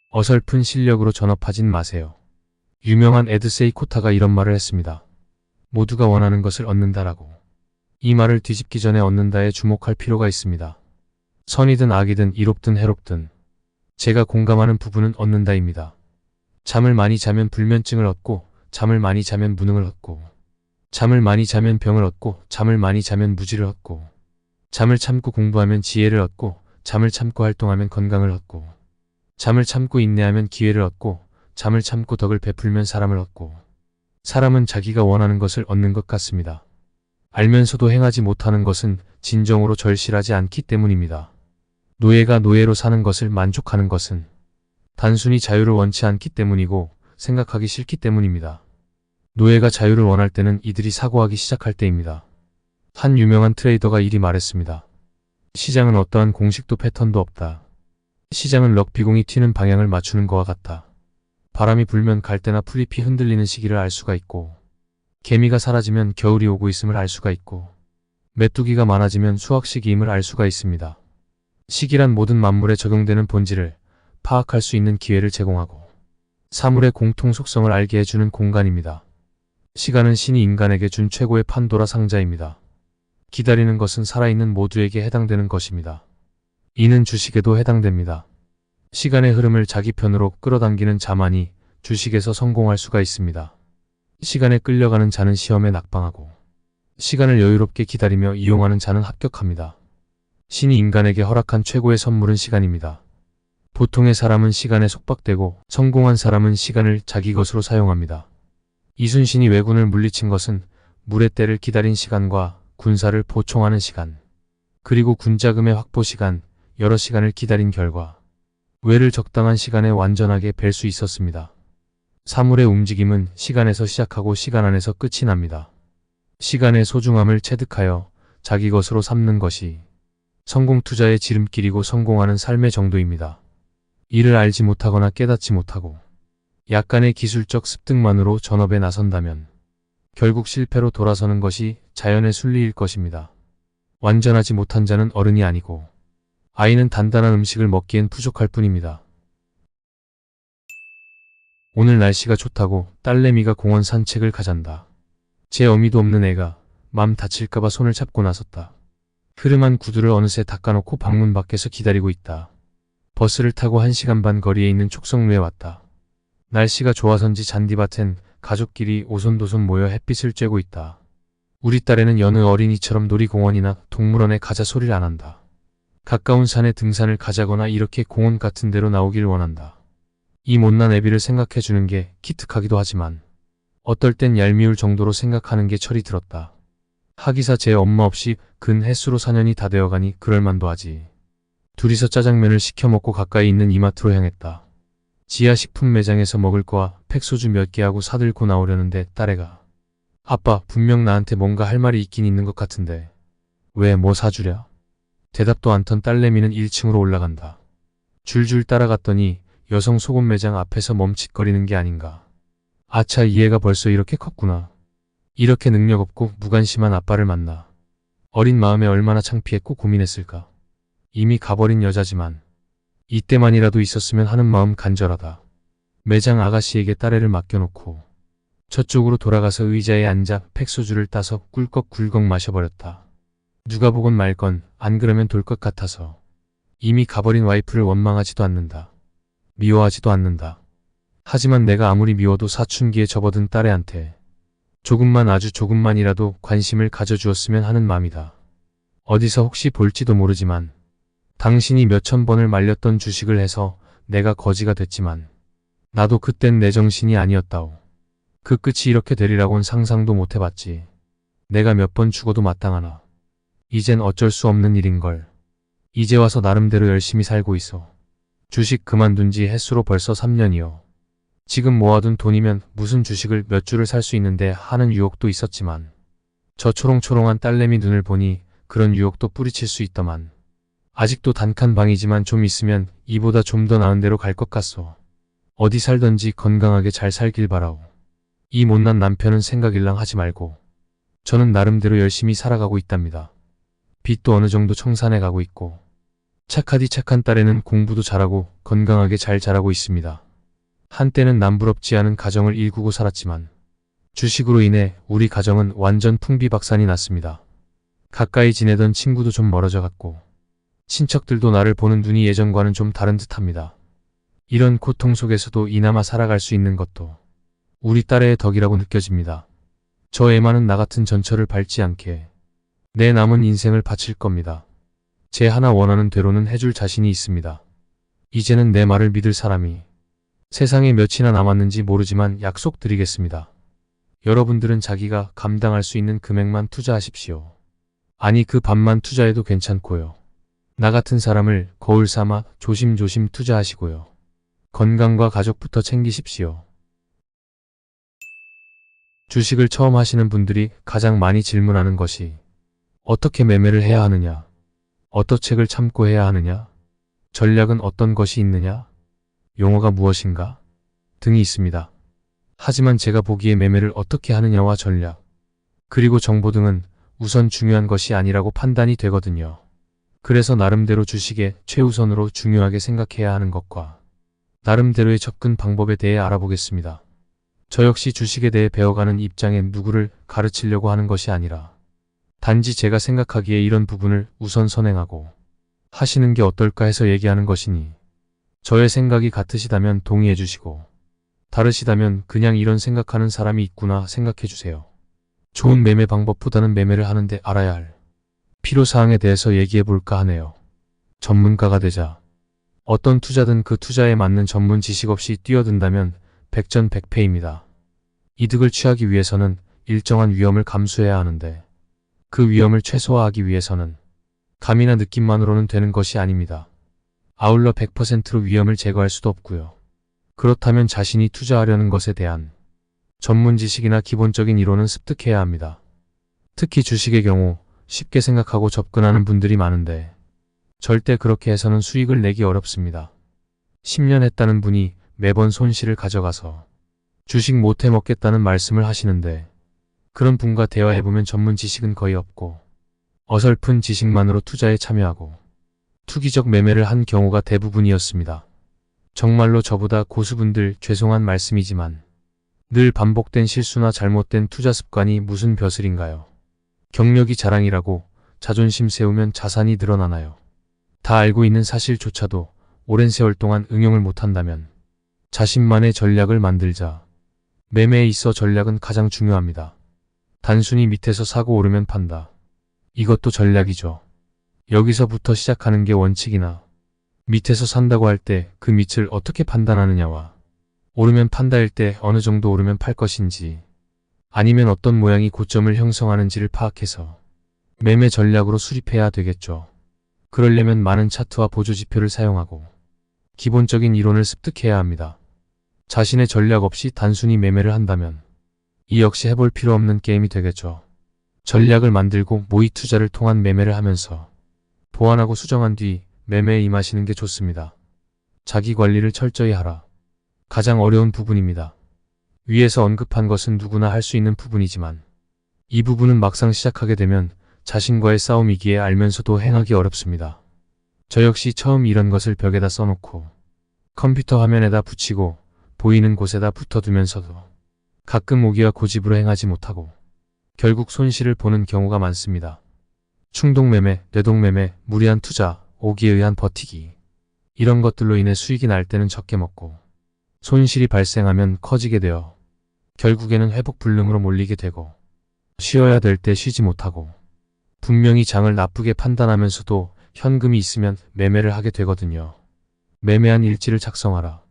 어설픈 실력으로 전업하진 마세요. 유명한 에드세이 코타가 이런 말을 했습니다. 모두가 원하는 것을 얻는다라고. 이 말을 뒤집기 전에 얻는다에 주목할 필요가 있습니다. 선이든 악이든 이롭든 해롭든 제가 공감하는 부분은 얻는다입니다. 잠을 많이 자면 불면증을 얻고, 잠을 많이 자면 무능을 얻고, 잠을 많이 자면 병을 얻고, 잠을 많이 자면 무지를 얻고, 잠을 참고 공부하면 지혜를 얻고, 잠을 참고 활동하면 건강을 얻고, 잠을 참고 인내하면 기회를 얻고, 잠을 참고 덕을 베풀면 사람을 얻고, 사람은 자기가 원하는 것을 얻는 것 같습니다. 알면서도 행하지 못하는 것은 진정으로 절실하지 않기 때문입니다. 노예가 노예로 사는 것을 만족하는 것은 단순히 자유를 원치 않기 때문이고 생각하기 싫기 때문입니다. 노예가 자유를 원할 때는 이들이 사고하기 시작할 때입니다. 한 유명한 트레이더가 이리 말했습니다. 시장은 어떠한 공식도 패턴도 없다. 시장은 럭비공이 튀는 방향을 맞추는 것과 같다. 바람이 불면 갈대나 풀잎이 흔들리는 시기를 알 수가 있고, 개미가 사라지면 겨울이 오고 있음을 알 수가 있고, 메뚜기가 많아지면 수확 시기임을 알 수가 있습니다. 시기란 모든 만물에 적용되는 본질을 파악할 수 있는 기회를 제공하고 사물의 공통 속성을 알게 해주는 공간입니다. 시간은 신이 인간에게 준 최고의 판도라 상자입니다. 기다리는 것은 살아있는 모두에게 해당되는 것입니다. 이는 주식에도 해당됩니다. 시간의 흐름을 자기 편으로 끌어당기는 자만이 주식에서 성공할 수가 있습니다. 시간에 끌려가는 자는 시험에 낙방하고, 시간을 여유롭게 기다리며 이용하는 자는 합격합니다. 신이 인간에게 허락한 최고의 선물은 시간입니다. 보통의 사람은 시간에 속박되고 성공한 사람은 시간을 자기 것으로 사용합니다. 이순신이 왜군을 물리친 것은 물의 때를 기다린 시간과 군사를 보충하는 시간, 그리고 군자금의 확보 시간, 여러 시간을 기다린 결과 왜를 적당한 시간에 완전하게 뵐 수 있었습니다. 사물의 움직임은 시간에서 시작하고 시간 안에서 끝이 납니다. 시간의 소중함을 체득하여 자기 것으로 삼는 것이 성공 투자의 지름길이고 성공하는 삶의 정도입니다. 이를 알지 못하거나 깨닫지 못하고 약간의 기술적 습득만으로 전업에 나선다면 결국 실패로 돌아서는 것이 자연의 순리일 것입니다. 완전하지 못한 자는 어른이 아니고 아이는 단단한 음식을 먹기엔 부족할 뿐입니다. 오늘 날씨가 좋다고 딸내미가 공원 산책을 가잔다. 제 어미도 없는 애가 맘 다칠까봐 손을 잡고 나섰다. 흐름한 구두를 어느새 닦아놓고 방문 밖에서 기다리고 있다. 버스를 타고 1시간 반 거리에 있는 촉성루에 왔다. 날씨가 좋아서인지 잔디밭엔 가족끼리 오손도손 모여 햇빛을 쬐고 있다. 우리 딸애는 여느 어린이처럼 놀이공원이나 동물원에 가자 소리를 안 한다. 가까운 산에 등산을 가자거나 이렇게 공원 같은 데로 나오길 원한다. 이 못난 애비를 생각해주는 게 기특하기도 하지만 어떨 땐 얄미울 정도로 생각하는 게 철이 들었다. 하기사 제 엄마 없이 근 햇수로 4년이 다 되어가니 그럴만도 하지. 둘이서 짜장면을 시켜 먹고 가까이 있는 이마트로 향했다. 지하 식품 매장에서 먹을 거와 팩소주 몇 개 하고 사들고 나오려는데 딸애가 아빠 분명 나한테 뭔가 할 말이 있긴 있는 것 같은데 왜 뭐 사주랴? 대답도 않던 딸내미는 1층으로 올라간다. 줄줄 따라갔더니 여성 소금 매장 앞에서 멈칫거리는 게 아닌가. 아차 이 애가 벌써 이렇게 컸구나. 이렇게 능력 없고 무관심한 아빠를 만나. 어린 마음에 얼마나 창피했고 고민했을까. 이미 가버린 여자지만 이때만이라도 있었으면 하는 마음 간절하다. 매장 아가씨에게 딸애를 맡겨놓고 저쪽으로 돌아가서 의자에 앉아 팩소주를 따서 꿀꺽꿀꺽 마셔버렸다. 누가 보건 말건 안 그러면 돌 것 같아서. 이미 가버린 와이프를 원망하지도 않는다. 미워하지도 않는다. 하지만 내가 아무리 미워도 사춘기에 접어든 딸애한테 조금만 아주 조금만이라도 관심을 가져주었으면 하는 맘이다. 어디서 혹시 볼지도 모르지만 당신이 몇천 번을 말렸던 주식을 해서 내가 거지가 됐지만 나도 그땐 내 정신이 아니었다오. 그 끝이 이렇게 되리라곤 상상도 못 해봤지. 내가 몇 번 죽어도 마땅하나. 이젠 어쩔 수 없는 일인걸. 이제 와서 나름대로 열심히 살고 있어. 주식 그만둔 지 햇수로 벌써 3년이요. 지금 모아둔 돈이면 무슨 주식을 몇 주를 살 수 있는데 하는 유혹도 있었지만 저 초롱초롱한 딸내미 눈을 보니 그런 유혹도 뿌리칠 수 있더만. 아직도 단칸 방이지만 좀 있으면 이보다 좀 더 나은 데로 갈 것 같소. 어디 살던지 건강하게 잘 살길 바라오. 이 못난 남편은 생각일랑 하지 말고 저는 나름대로 열심히 살아가고 있답니다. 빚도 어느 정도 청산해 가고 있고 착하디 착한 딸에는 공부도 잘하고 건강하게 잘 자라고 있습니다. 한때는 남부럽지 않은 가정을 일구고 살았지만 주식으로 인해 우리 가정은 완전 풍비박산이 났습니다. 가까이 지내던 친구도 좀 멀어져 갔고 친척들도 나를 보는 눈이 예전과는 좀 다른 듯합니다. 이런 고통 속에서도 이나마 살아갈 수 있는 것도 우리 딸의 덕이라고 느껴집니다. 저 애만은 나 같은 전철을 밟지 않게 내 남은 인생을 바칠 겁니다. 제 하나 원하는 대로는 해줄 자신이 있습니다. 이제는 내 말을 믿을 사람이 세상에 몇이나 남았는지 모르지만 약속드리겠습니다. 여러분들은 자기가 감당할 수 있는 금액만 투자하십시오. 아니 그 반만 투자해도 괜찮고요. 나 같은 사람을 거울 삼아 조심조심 투자하시고요. 건강과 가족부터 챙기십시오. 주식을 처음 하시는 분들이 가장 많이 질문하는 것이 어떻게 매매를 해야 하느냐? 어떠책을 참고해야 하느냐? 전략은 어떤 것이 있느냐? 용어가 무엇인가? 등이 있습니다. 하지만 제가 보기에 매매를 어떻게 하느냐와 전략, 그리고 정보 등은 우선 중요한 것이 아니라고 판단이 되거든요. 그래서 나름대로 주식에 최우선으로 중요하게 생각해야 하는 것과 나름대로의 접근 방법에 대해 알아보겠습니다. 저 역시 주식에 대해 배워가는 입장에 누구를 가르치려고 하는 것이 아니라 단지 제가 생각하기에 이런 부분을 우선 선행하고 하시는 게 어떨까 해서 얘기하는 것이니 저의 생각이 같으시다면 동의해 주시고 다르시다면 그냥 이런 생각하는 사람이 있구나 생각해 주세요. 좋은 매매 방법보다는 매매를 하는데 알아야 할 필요사항에 대해서 얘기해 볼까 하네요. 전문가가 되자 어떤 투자든 그 투자에 맞는 전문 지식 없이 뛰어든다면 백전백패입니다. 이득을 취하기 위해서는 일정한 위험을 감수해야 하는데 그 위험을 최소화하기 위해서는 감이나 느낌만으로는 되는 것이 아닙니다. 아울러 100%로 위험을 제거할 수도 없고요. 그렇다면 자신이 투자하려는 것에 대한 전문 지식이나 기본적인 이론은 습득해야 합니다. 특히 주식의 경우 쉽게 생각하고 접근하는 분들이 많은데 절대 그렇게 해서는 수익을 내기 어렵습니다. 10년 했다는 분이 매번 손실을 가져가서 주식 못해 먹겠다는 말씀을 하시는데 그런 분과 대화해보면 전문 지식은 거의 없고 어설픈 지식만으로 투자에 참여하고 투기적 매매를 한 경우가 대부분이었습니다. 정말로 저보다 고수분들 죄송한 말씀이지만 늘 반복된 실수나 잘못된 투자 습관이 무슨 벼슬인가요? 경력이 자랑이라고 자존심 세우면 자산이 늘어나나요? 다 알고 있는 사실조차도 오랜 세월 동안 응용을 못한다면 자신만의 전략을 만들자. 매매에 있어 전략은 가장 중요합니다. 단순히 밑에서 사고 오르면 판다. 이것도 전략이죠. 여기서부터 시작하는 게 원칙이나 밑에서 산다고 할 때 그 밑을 어떻게 판단하느냐와 오르면 판다일 때 어느 정도 오르면 팔 것인지 아니면 어떤 모양이 고점을 형성하는지를 파악해서 매매 전략으로 수립해야 되겠죠. 그러려면 많은 차트와 보조지표를 사용하고 기본적인 이론을 습득해야 합니다. 자신의 전략 없이 단순히 매매를 한다면 이 역시 해볼 필요 없는 게임이 되겠죠. 전략을 만들고 모의 투자를 통한 매매를 하면서 보완하고 수정한 뒤 매매에 임하시는 게 좋습니다. 자기 관리를 철저히 하라. 가장 어려운 부분입니다. 위에서 언급한 것은 누구나 할 수 있는 부분이지만 이 부분은 막상 시작하게 되면 자신과의 싸움이기에 알면서도 행하기 어렵습니다. 저 역시 처음 이런 것을 벽에다 써놓고 컴퓨터 화면에다 붙이고 보이는 곳에다 붙어두면서도 가끔 오기와 고집으로 행하지 못하고 결국 손실을 보는 경우가 많습니다. 충동매매, 뇌동매매, 무리한 투자, 오기에 의한 버티기 이런 것들로 인해 수익이 날 때는 적게 먹고 손실이 발생하면 커지게 되어 결국에는 회복불능으로 몰리게 되고 쉬어야 될 때 쉬지 못하고 분명히 장을 나쁘게 판단하면서도 현금이 있으면 매매를 하게 되거든요. 매매한 일지를 작성하라.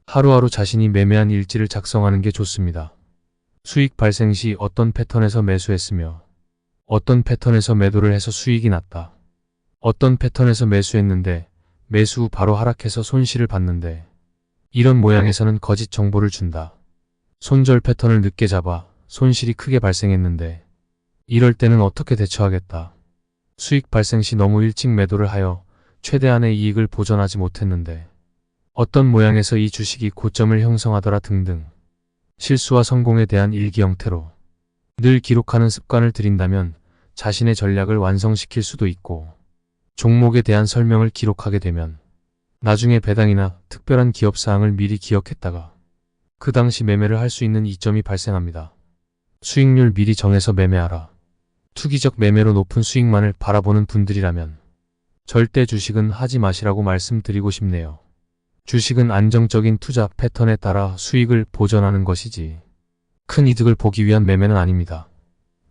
하루하루 자신이 매매한 일지를 작성하는 게 좋습니다. 수익 발생 시 어떤 패턴에서 매수했으며 어떤 패턴에서 매도를 해서 수익이 났다. 어떤 패턴에서 매수했는데 매수 후 바로 하락해서 손실을 봤는데 이런 모양에서는 거짓 정보를 준다. 손절 패턴을 늦게 잡아 손실이 크게 발생했는데 이럴 때는 어떻게 대처하겠다. 수익 발생 시 너무 일찍 매도를 하여 최대한의 이익을 보전하지 못했는데 어떤 모양에서 이 주식이 고점을 형성하더라 등등 실수와 성공에 대한 일기 형태로 늘 기록하는 습관을 들인다면 자신의 전략을 완성시킬 수도 있고 종목에 대한 설명을 기록하게 되면 나중에 배당이나 특별한 기업 사항을 미리 기억했다가 그 당시 매매를 할 수 있는 이점이 발생합니다. 수익률 미리 정해서 매매하라. 투기적 매매로 높은 수익만을 바라보는 분들이라면 절대 주식은 하지 마시라고 말씀드리고 싶네요. 주식은 안정적인 투자 패턴에 따라 수익을 보전하는 것이지 큰 이득을 보기 위한 매매는 아닙니다.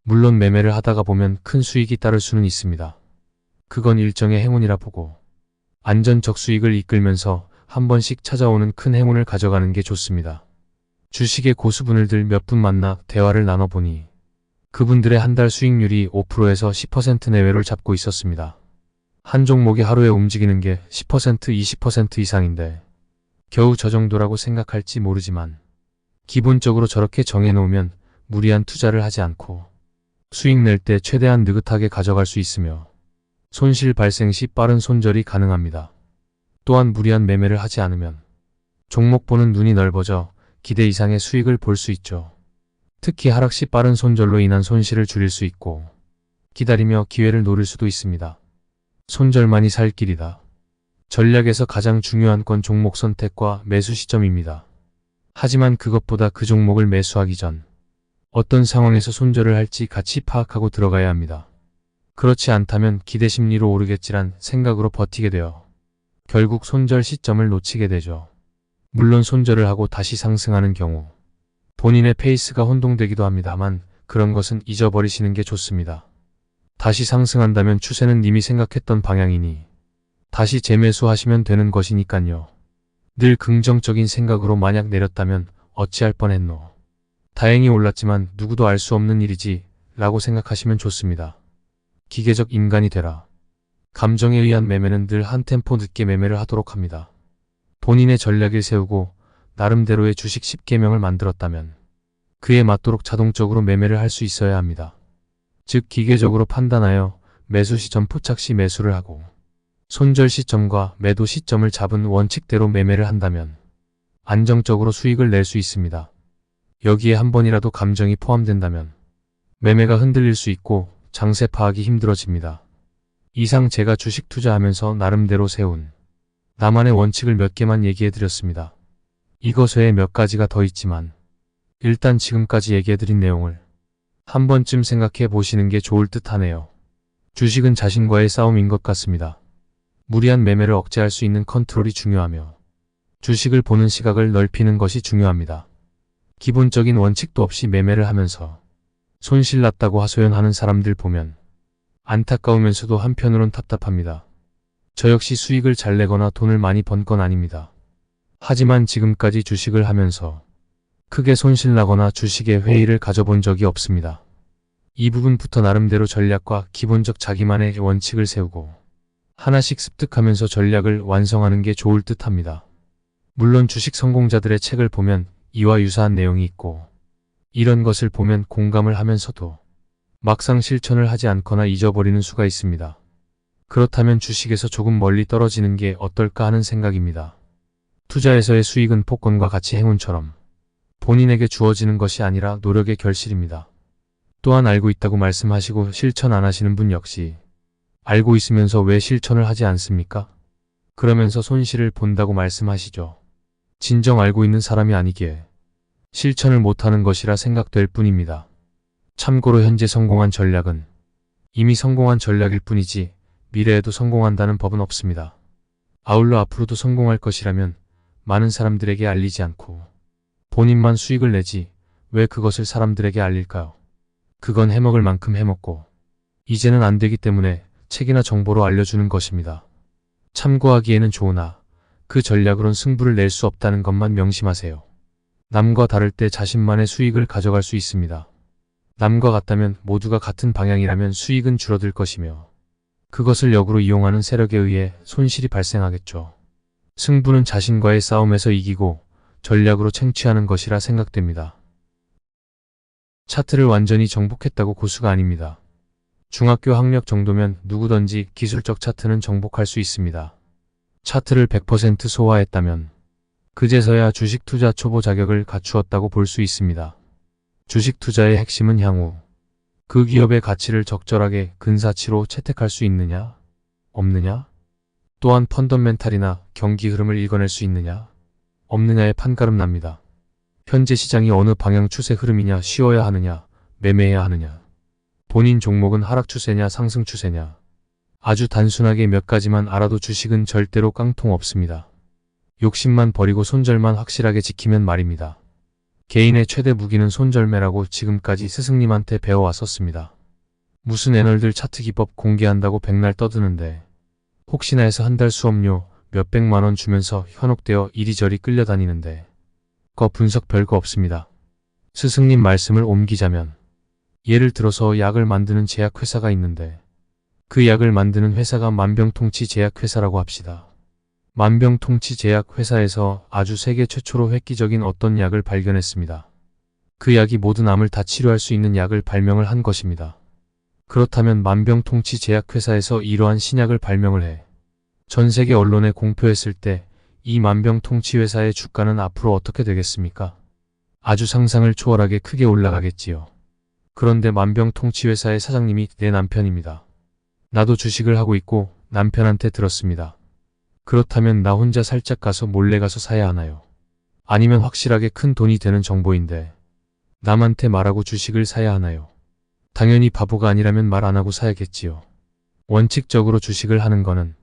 물론 매매를 하다가 보면 큰 수익이 따를 수는 있습니다. 그건 일정의 행운이라 보고 안전적 수익을 이끌면서 한 번씩 찾아오는 큰 행운을 가져가는 게 좋습니다. 주식의 고수분들들 몇 분 만나 대화를 나눠보니 그분들의 한 달 수익률이 5%에서 10% 내외를 잡고 있었습니다. 한 종목이 하루에 움직이는 게 10%, 20% 이상인데 겨우 저 정도라고 생각할지 모르지만 기본적으로 저렇게 정해놓으면 무리한 투자를 하지 않고 수익 낼 때 최대한 느긋하게 가져갈 수 있으며 손실 발생 시 빠른 손절이 가능합니다. 또한 무리한 매매를 하지 않으면 종목 보는 눈이 넓어져 기대 이상의 수익을 볼 수 있죠. 특히 하락 시 빠른 손절로 인한 손실을 줄일 수 있고 기다리며 기회를 노릴 수도 있습니다. 손절만이 살 길이다. 전략에서 가장 중요한 건 종목 선택과 매수 시점입니다. 하지만 그것보다 그 종목을 매수하기 전 어떤 상황에서 손절을 할지 같이 파악하고 들어가야 합니다. 그렇지 않다면 기대 심리로 오르겠지란 생각으로 버티게 되어 결국 손절 시점을 놓치게 되죠. 물론 손절을 하고 다시 상승하는 경우 본인의 페이스가 혼동되기도 합니다만 그런 것은 잊어버리시는 게 좋습니다. 다시 상승한다면 추세는 이미 생각했던 방향이니 다시 재매수하시면 되는 것이니깐요. 늘 긍정적인 생각으로 만약 내렸다면 어찌할 뻔했노. 다행히 올랐지만 누구도 알 수 없는 일이지 라고 생각하시면 좋습니다. 기계적 인간이 되라. 감정에 의한 매매는 늘 한 템포 늦게 매매를 하도록 합니다. 본인의 전략을 세우고 나름대로의 주식 10계명을 만들었다면 그에 맞도록 자동적으로 매매를 할 수 있어야 합니다. 즉 기계적으로 판단하여 매수 시점 포착 시 매수를 하고 손절 시점과 매도 시점을 잡은 원칙대로 매매를 한다면 안정적으로 수익을 낼 수 있습니다. 여기에 한 번이라도 감정이 포함된다면 매매가 흔들릴 수 있고 장세 파악이 힘들어집니다. 이상 제가 주식 투자하면서 나름대로 세운 나만의 원칙을 몇 개만 얘기해드렸습니다. 이것 외에 몇 가지가 더 있지만 일단 지금까지 얘기해드린 내용을 한 번쯤 생각해 보시는 게 좋을 듯 하네요. 주식은 자신과의 싸움인 것 같습니다. 무리한 매매를 억제할 수 있는 컨트롤이 중요하며 주식을 보는 시각을 넓히는 것이 중요합니다. 기본적인 원칙도 없이 매매를 하면서 손실 났다고 하소연하는 사람들 보면 안타까우면서도 한편으론 답답합니다. 저 역시 수익을 잘 내거나 돈을 많이 번 건 아닙니다. 하지만 지금까지 주식을 하면서 크게 손실 나거나 주식에 회의를 가져본 적이 없습니다. 이 부분부터 나름대로 전략과 기본적 자기만의 원칙을 세우고 하나씩 습득하면서 전략을 완성하는 게 좋을 듯 합니다. 물론 주식 성공자들의 책을 보면 이와 유사한 내용이 있고 이런 것을 보면 공감을 하면서도 막상 실천을 하지 않거나 잊어버리는 수가 있습니다. 그렇다면 주식에서 조금 멀리 떨어지는 게 어떨까 하는 생각입니다. 투자에서의 수익은 복권과 같이 행운처럼 본인에게 주어지는 것이 아니라 노력의 결실입니다. 또한 알고 있다고 말씀하시고 실천 안 하시는 분 역시 알고 있으면서 왜 실천을 하지 않습니까? 그러면서 손실을 본다고 말씀하시죠. 진정 알고 있는 사람이 아니기에 실천을 못하는 것이라 생각될 뿐입니다. 참고로 현재 성공한 전략은 이미 성공한 전략일 뿐이지 미래에도 성공한다는 법은 없습니다. 아울러 앞으로도 성공할 것이라면 많은 사람들에게 알리지 않고 본인만 수익을 내지 왜 그것을 사람들에게 알릴까요? 그건 해먹을 만큼 해먹고 이제는 안 되기 때문에 책이나 정보로 알려주는 것입니다. 참고하기에는 좋으나 그 전략으론 승부를 낼 수 없다는 것만 명심하세요. 남과 다를 때 자신만의 수익을 가져갈 수 있습니다. 남과 같다면 모두가 같은 방향이라면 수익은 줄어들 것이며 그것을 역으로 이용하는 세력에 의해 손실이 발생하겠죠. 승부는 자신과의 싸움에서 이기고 전략으로 쟁취하는 것이라 생각됩니다. 차트를 완전히 정복했다고 고수가 아닙니다. 중학교 학력 정도면 누구든지 기술적 차트는 정복할 수 있습니다. 차트를 100% 소화했다면 그제서야 주식 투자 초보 자격을 갖추었다고 볼 수 있습니다. 주식 투자의 핵심은 향후 그 기업의 가치를 적절하게 근사치로 채택할 수 있느냐, 없느냐? 또한 펀더멘탈이나 경기 흐름을 읽어낼 수 있느냐? 없느냐에 판가름 납니다. 현재 시장이 어느 방향 추세 흐름이냐, 쉬어야 하느냐, 매매해야 하느냐. 본인 종목은 하락 추세냐, 상승 추세냐. 아주 단순하게 몇 가지만 알아도 주식은 절대로 깡통 없습니다. 욕심만 버리고 손절만 확실하게 지키면 말입니다. 개인의 최대 무기는 손절매라고 지금까지 스승님한테 배워왔었습니다. 무슨 애널들 차트 기법 공개한다고 백날 떠드는데 혹시나 해서 한 달 수업료 몇백만원 주면서 현혹되어 이리저리 끌려다니는데 거 분석 별거 없습니다. 스승님 말씀을 옮기자면 예를 들어서 약을 만드는 제약회사가 있는데 그 약을 만드는 회사가 만병통치 제약회사라고 합시다. 만병통치 제약회사에서 아주 세계 최초로 획기적인 어떤 약을 발견했습니다. 그 약이 모든 암을 다 치료할 수 있는 약을 발명을 한 것입니다. 그렇다면 만병통치 제약회사에서 이러한 신약을 발명을 해 전 세계 언론에 공표했을 때 이 만병통치 회사의 주가는 앞으로 어떻게 되겠습니까? 아주 상상을 초월하게 크게 올라가겠지요. 그런데 만병통치 회사의 사장님이 내 남편입니다. 나도 주식을 하고 있고 남편한테 들었습니다. 그렇다면 나 혼자 살짝 가서 몰래 가서 사야 하나요? 아니면 확실하게 큰 돈이 되는 정보인데 남한테 말하고 주식을 사야 하나요? 당연히 바보가 아니라면 말 안 하고 사야겠지요. 원칙적으로 주식을 하는 거는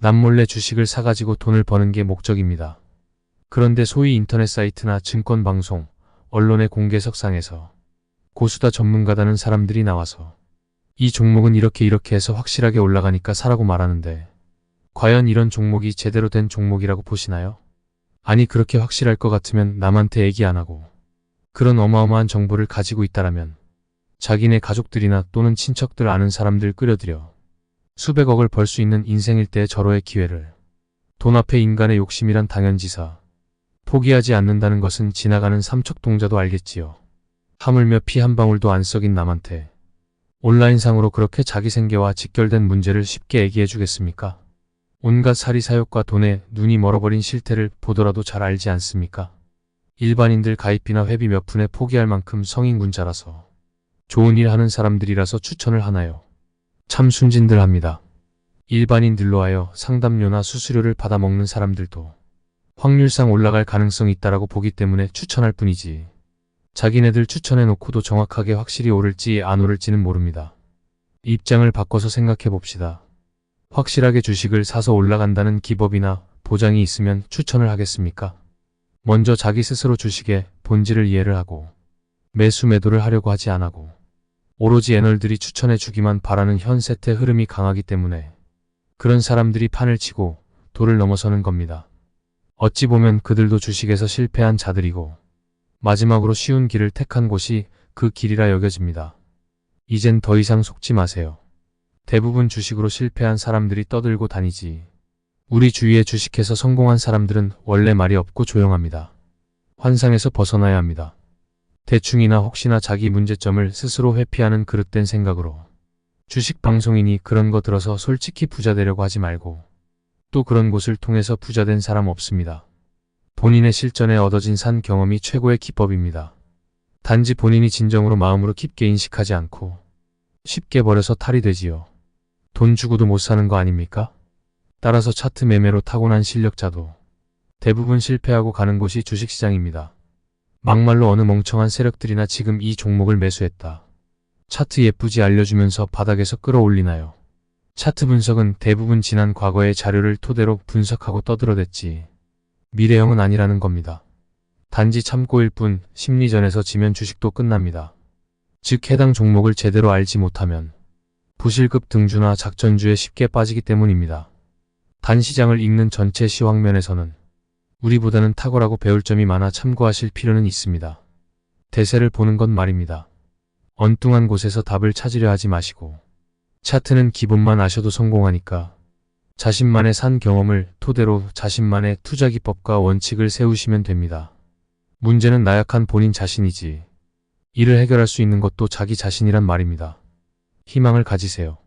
남몰래 주식을 사가지고 돈을 버는 게 목적입니다. 그런데 소위 인터넷 사이트나 증권 방송, 언론의 공개석상에서 고수다 전문가다는 사람들이 나와서 이 종목은 이렇게 해서 확실하게 올라가니까 사라고 말하는데 과연 이런 종목이 제대로 된 종목이라고 보시나요? 아니 그렇게 확실할 것 같으면 남한테 얘기 안 하고 그런 어마어마한 정보를 가지고 있다라면 자기네 가족들이나 또는 친척들 아는 사람들 끌어들여 수백억을 벌 수 있는 인생일 때 절호의 기회를 돈 앞에 인간의 욕심이란 당연지사 포기하지 않는다는 것은 지나가는 삼척동자도 알겠지요. 하물며 피 한 방울도 안 썩인 남한테 온라인상으로 그렇게 자기 생계와 직결된 문제를 쉽게 얘기해 주겠습니까? 온갖 사리사욕과 돈에 눈이 멀어버린 실태를 보더라도 잘 알지 않습니까? 일반인들 가입비나 회비 몇 푼에 포기할 만큼 성인군자라서 좋은 일 하는 사람들이라서 추천을 하나요? 참 순진들 합니다. 일반인들로 하여 상담료나 수수료를 받아먹는 사람들도 확률상 올라갈 가능성이 있다라고 보기 때문에 추천할 뿐이지 자기네들 추천해놓고도 정확하게 확실히 오를지 안 오를지는 모릅니다. 입장을 바꿔서 생각해 봅시다. 확실하게 주식을 사서 올라간다는 기법이나 보장이 있으면 추천을 하겠습니까? 먼저 자기 스스로 주식의 본질을 이해를 하고 매수 매도를 하려고 하지 않고 오로지 애널들이 추천해 주기만 바라는 현 세태 흐름이 강하기 때문에 그런 사람들이 판을 치고 도를 넘어서는 겁니다. 어찌 보면 그들도 주식에서 실패한 자들이고 마지막으로 쉬운 길을 택한 곳이 그 길이라 여겨집니다. 이젠 더 이상 속지 마세요. 대부분 주식으로 실패한 사람들이 떠들고 다니지 우리 주위에 주식해서 성공한 사람들은 원래 말이 없고 조용합니다. 환상에서 벗어나야 합니다. 대충이나 혹시나 자기 문제점을 스스로 회피하는 그릇된 생각으로 주식 방송이니 그런 거 들어서 솔직히 부자 되려고 하지 말고 또 그런 곳을 통해서 부자 된 사람 없습니다. 본인의 실전에 얻어진 산 경험이 최고의 기법입니다. 단지 본인이 진정으로 마음으로 깊게 인식하지 않고 쉽게 버려서 탈이 되지요. 돈 주고도 못 사는 거 아닙니까? 따라서 차트 매매로 타고난 실력자도 대부분 실패하고 가는 곳이 주식시장입니다. 막말로 어느 멍청한 세력들이나 지금 이 종목을 매수했다. 차트 예쁘지 알려주면서 바닥에서 끌어올리나요? 차트 분석은 대부분 지난 과거의 자료를 토대로 분석하고 떠들어댔지 미래형은 아니라는 겁니다. 단지 참고일 뿐 심리전에서 지면 주식도 끝납니다. 즉 해당 종목을 제대로 알지 못하면 부실급 등주나 작전주에 쉽게 빠지기 때문입니다. 단 시장을 읽는 전체 시황면에서는 우리보다는 탁월하고 배울 점이 많아 참고하실 필요는 있습니다. 대세를 보는 건 말입니다. 엉뚱한 곳에서 답을 찾으려 하지 마시고 차트는 기본만 아셔도 성공하니까 자신만의 산 경험을 토대로 자신만의 투자 기법과 원칙을 세우시면 됩니다. 문제는 나약한 본인 자신이지 이를 해결할 수 있는 것도 자기 자신이란 말입니다. 희망을 가지세요.